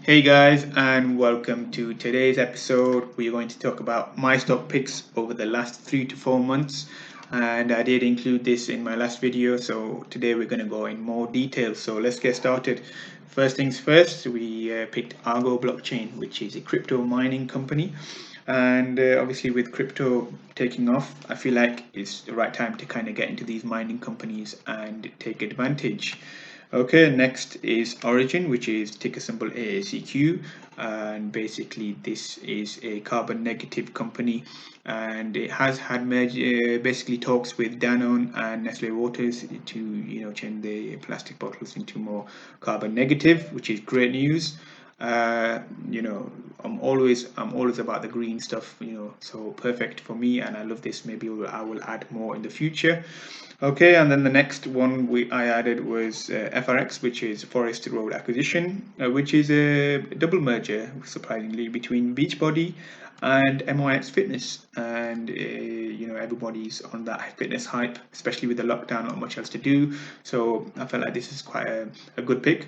Hey guys, and welcome to today's episode. We're going to talk about my stock picks over the last 3 to 4 months, and I did include this in my last video. So today we're going to go in more detail. So let's get started. First things first, we picked Argo Blockchain, which is a crypto mining company, and obviously with crypto taking off, I feel like it's the right time to kind of get into these mining companies and take advantage. Okay, next is Origin, which is ticker symbol AACQ, and basically this is a carbon negative company, and it has had basically talks with Danone and Nestle Waters to change the plastic bottles into more carbon negative, which is great news. uh I'm always about the green stuff, so perfect for me, and I love this. Maybe I will add more in the future. Okay, and then the next one I added was FRX, which is Forest Road Acquisition, which is a double merger, surprisingly, between Beachbody and MYX Fitness. And everybody's on that fitness hype, especially with the lockdown, not much else to do. So I felt like this is quite a good pick.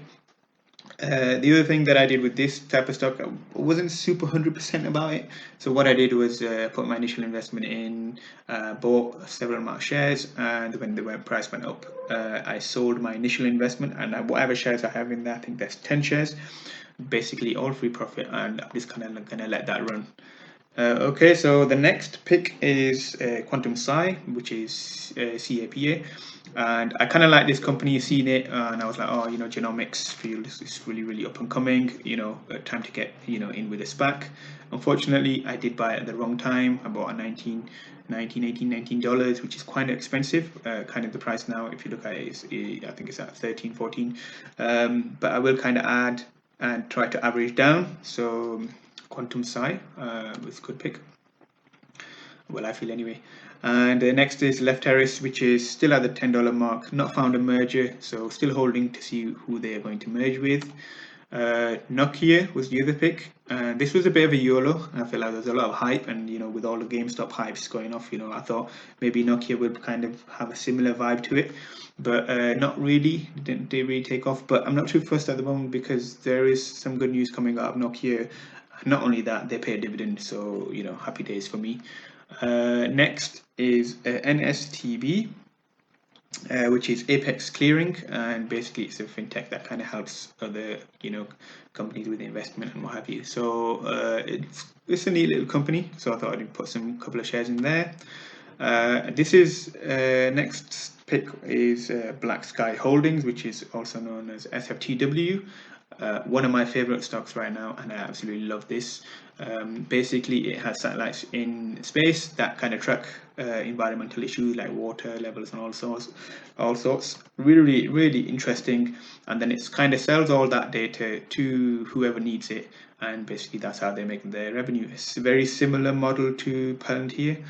The other thing that I did with this type of stock, I wasn't super 100% about it. So what I did was put my initial investment in, bought several amount of shares, and when the price went up, I sold my initial investment, and whatever shares I have in there, I think there's 10 shares, basically all free profit, and I'm just kind of gonna let that run. Okay, so the next pick is Quantum Psi, which is CAPA, and I kind of like this company. Seen it, and I was like, oh, genomics field is really, really up and coming. Time to get in with a SPAC. Unfortunately, I did buy it at the wrong time. I bought a $19, which is quite expensive. Kind of the price now, if you look at it, I think it's at 13, 14. But I will kind of add and try to average down. So Quantum Psi was a good pick. Well, I feel anyway. And next is Left Terrace, which is still at the $10 mark. Not found a merger, so still holding to see who they are going to merge with. Nokia was the other pick. This was a bit of a YOLO. I feel like there's a lot of hype, and with all the GameStop hypes going off, I thought maybe Nokia would kind of have a similar vibe to it, but not really. Didn't they really take off? But I'm not too fussed at the moment because there is some good news coming out of Nokia. Not only that, they pay a dividend, so happy days for me. Next is NSTB, which is Apex Clearing, and basically it's a fintech that kind of helps other companies with investment and what have you. So it's a neat little company, so I thought I'd put some couple of shares in there. This is next pick is Black Sky Holdings, which is also known as SFTW. One of my favorite stocks right now, and I absolutely love this. Basically, it has satellites in space that kind of track environmental issues like water levels and all sorts. Really, really interesting. And then it's kind of sells all that data to whoever needs it, and basically that's how they make their revenue. It's a very similar model to Palantir.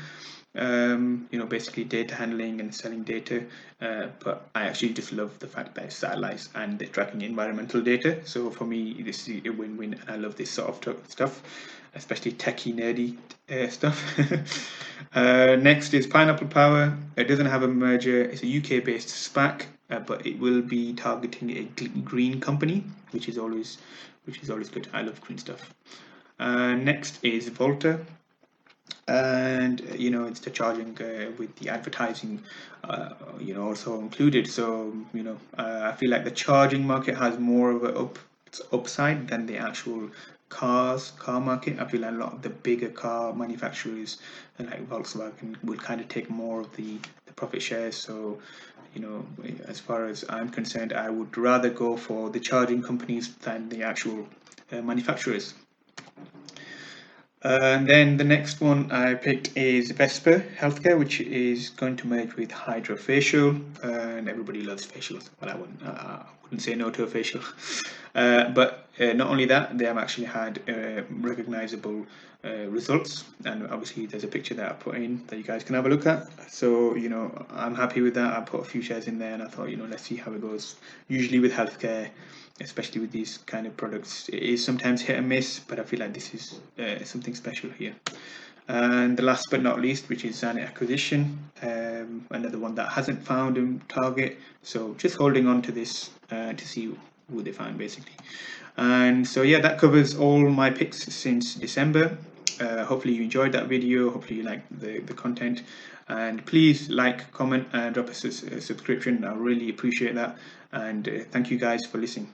Basically data handling and selling data, but I actually just love the fact that it's satellites and they're tracking environmental data. So for me, this is a win-win, and I love this sort of stuff, especially techie nerdy stuff. Next is Pineapple Power. It doesn't have a merger. It's a UK-based SPAC, but it will be targeting a green company, which is always good. I love green stuff. Next is Volta, and it's the charging with the advertising also included. So I feel like the charging market has more of a upside than the actual car market. I feel like a lot of the bigger car manufacturers like Volkswagen will kind of take more of the profit shares. So as far as I'm concerned, I would rather go for the charging companies than the actual manufacturers. And then the next one I picked is Vesper Healthcare, which is going to merge with Hydrofacial, and everybody loves facials. Well, I wouldn't say no to a facial. But not only that, they have actually had recognizable results, and obviously there's a picture that I put in that you guys can have a look at. So I'm happy with that. I put a few shares in there, and I thought let's see how it goes. Usually with healthcare, especially with these kind of products, it is sometimes hit and miss, but I feel like this is something special here. And the last but not least, which is Zanet Acquisition, another one that hasn't found a target, so just holding on to this to see who they find, basically. And so yeah, that covers all my picks since December. Hopefully you enjoyed that video. Hopefully you like the content, and please like, comment, and drop us a subscription. I really appreciate that, and thank you guys for listening.